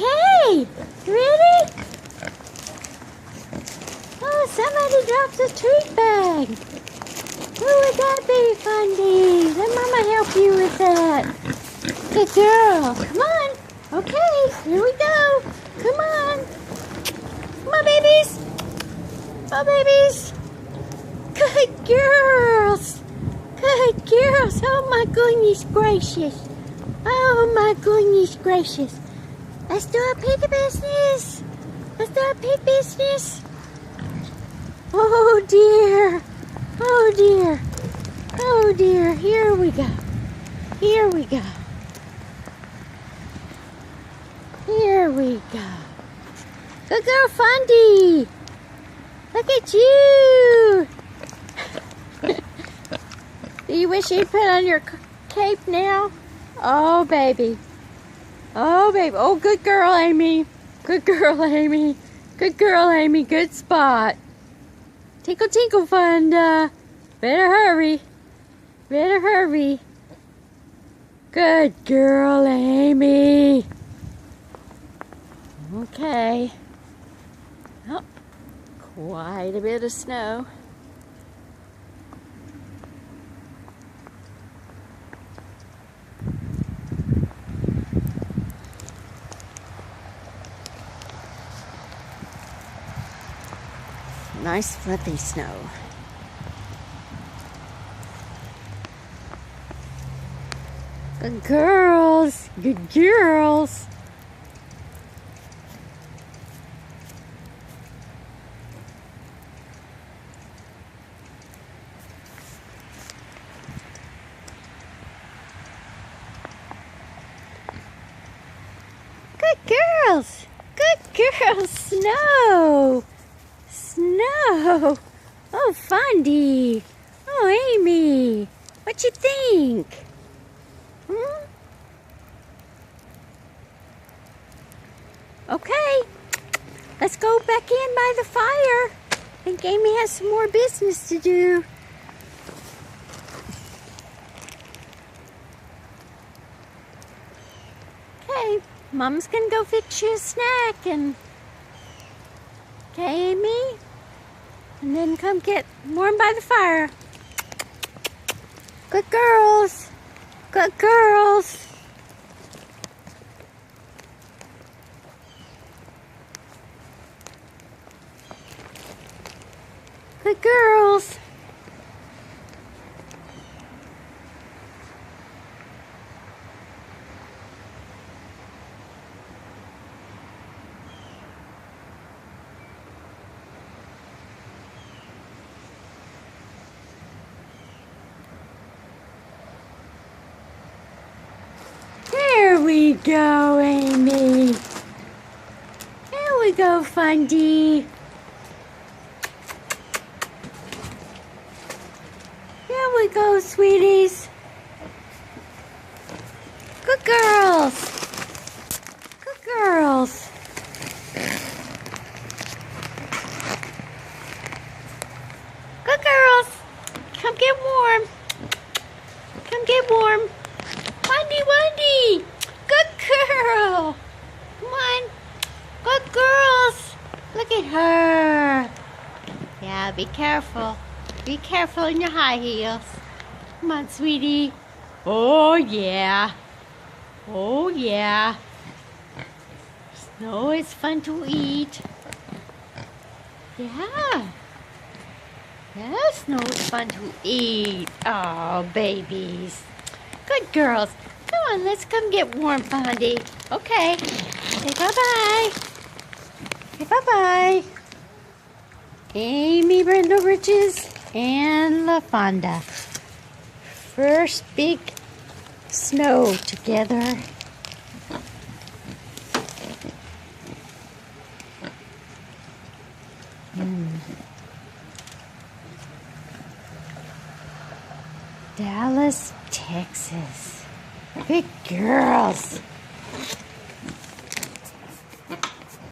Okay, ready? Oh, somebody dropped a treat bag. Who would that be, Fundy? Let Mama help you with that. Good girl. Come on. Okay, here we go. Come on. Come on, babies. Come on, babies. Good girls. Good girls. Oh, my goodness gracious. Oh, my goodness gracious. Let's do a pig business. Let's do a pig business. Oh, dear. Oh, dear. Oh, dear. Here we go. Here we go. Here we go. Good girl, Fundy. Look at you. Do you wish you'd put on your cape now? Oh, baby. Oh, baby. Oh, good girl, Amy. Good girl, Amy. Good girl, Amy. Good spot. Tinkle, tinkle, Funda. Better hurry. Better hurry. Good girl, Amy. Okay. Oh, quite a bit of snow. Nice fluffy snow. Good girls. Good girls. Good girls. Good girls. Snow. Snow. Oh, Fundy. Oh, Amy. What you think? Hmm? Okay. Let's go back in by the fire. I think Amy has some more business to do. Okay. Mom's gonna go fix you a snack and... Okay, Amy? And then come get warm by the fire. Good girls. Good girls. Good girls. There we go, Amy. There we go, Fundy. There we go, sweeties. Good girls. Good girls. Good girls. Come get warm. Come get warm. Wendy. Good girl. Come on. Good girls. Look at her. Yeah, be careful. Be careful in your high heels. Come on, sweetie. Oh, yeah. Oh, yeah. Snow is fun to eat. Yeah. Yeah, snow is fun to eat. Oh, babies. Good girls. Come on, let's come get warm, Fundy. Okay. Say bye-bye. Say bye-bye. Amy Brindle-Riches and LaFawnda. First big snow together. Dallas, Texas. Big girls.